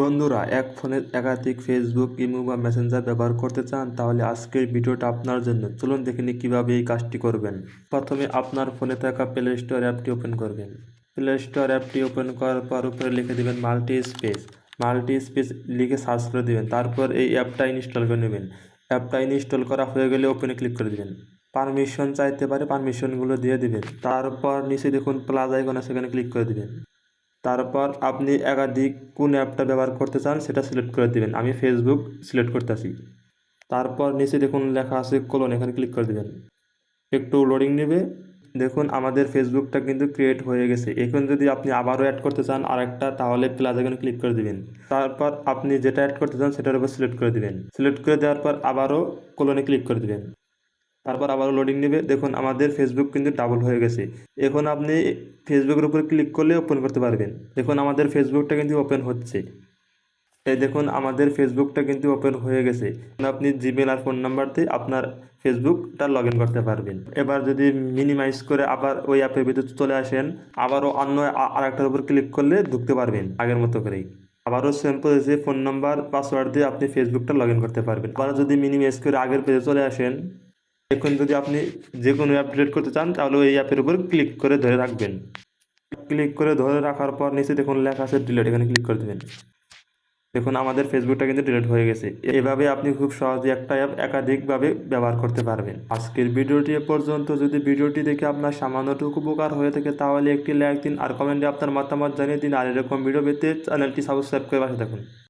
বন্ধুরা, এক ফোনে একাধিক ফেসবুক, ইমো বা মেসেঞ্জার ব্যবহার করতে চান, তাহলে আজকের ভিডিওটা আপনার জন্য। চলুন দেখে নিই কীভাবে এই কাজটি করবেন। প্রথমে আপনার ফোনে থাকা প্লে স্টোর অ্যাপটি ওপেন করবেন। প্লে স্টোর অ্যাপটি ওপেন করার পর উপরে লিখে দেবেন মাল্টি স্পেস লিখে সার্চ করে দেবেন। তারপর এই অ্যাপটা ইনস্টল করে নেবেন। অ্যাপটা ইনস্টল করা হয়ে গেলে ওপেনে ক্লিক করে দেবেন। পারমিশন চাইতে পারে, পারমিশনগুলো দিয়ে দেবেন। তারপর নিচে দেখুন প্লাস আইকন আছে, সেখানে ক্লিক করে দেবেন। তারপর আপনি একাধিক কোন অ্যাপটা ব্যবহার করতে চান সেটা সিলেক্ট করে দেবেন। আমি ফেসবুক সিলেক্ট করতেছি। তারপর নিচে দেখুন লেখা আছে কোলন, এখানে ক্লিক করে দেবেন। একটু লোডিং নেবে। দেখুন আমাদের ফেসবুকটা কিন্তু ক্রিয়েট হয়ে গেছে। এখন যদি আপনি আবারও অ্যাড করতে চান আরেকটা, তাহলে প্লাস এখানে ক্লিক করে দিবেন। তারপর আপনি যেটা অ্যাড করতে চান সেটার উপর সিলেক্ট করে দিবেন। সিলেক্ট করে দেওয়ার পর আবারও কোলনে ক্লিক করে দিবেন। তারপর আবারও লোডিং নেবে। দেখুন আমাদের ফেসবুক কিন্তু ডাবল হয়ে গেছে। এখন আপনি ফেসবুকের উপর ক্লিক করলে ওপেন করতে পারবেন। দেখুন আমাদের ফেসবুকটা কিন্তু ওপেন হচ্ছে। এই দেখুন আমাদের ফেসবুকটা কিন্তু ওপেন হয়ে গেছে। আপনি জিমেল আর ফোন নাম্বার দিয়ে আপনার ফেসবুকটা লগ ইন করতে পারবেন। এবার যদি মিনিমাইজ করে আবার ওই অ্যাপের ভিতরে চলে আসেন, আবারও অন্য আরেকটার উপর ক্লিক করলে ঢুকতে পারবেন আগের মতো করেই। আবারও সেম প্রসেসে ফোন নাম্বার পাসওয়ার্ড দিয়ে আপনি ফেসবুকটা লগ ইন করতে পারবেন। আবার যদি মিনিমাইজ করে আগের পেজে চলে আসেন, এখন যদি আপনি যে কোনো অ্যাপ ডিলিট করতে চান, তাহলে ওই অ্যাপের উপর ক্লিক করে ধরে রাখবেন। ক্লিক করে ধরে রাখার পর নিচে দেখুন লেখা আছে ডিলিট, এখানে ক্লিক করে দেবেন। দেখুন আমাদের ফেসবুকটা কিন্তু ডিলিট হয়ে গেছে। এভাবে আপনি খুব সহজে একটা অ্যাপ একাধিকভাবে ব্যবহার করতে পারবেন। আজকের ভিডিওটি এ পর্যন্ত। যদি ভিডিওটি দেখে আপনার সামান্যটুকু উপকার হয়ে থাকে, তাহলে একটি লাইক দিন আর কমেন্টে আপনার মতামত জানিয়ে দিন। আর এরকম ভিডিও পেতে চ্যানেলটি সাবস্ক্রাইব করে পাশে থাকুন।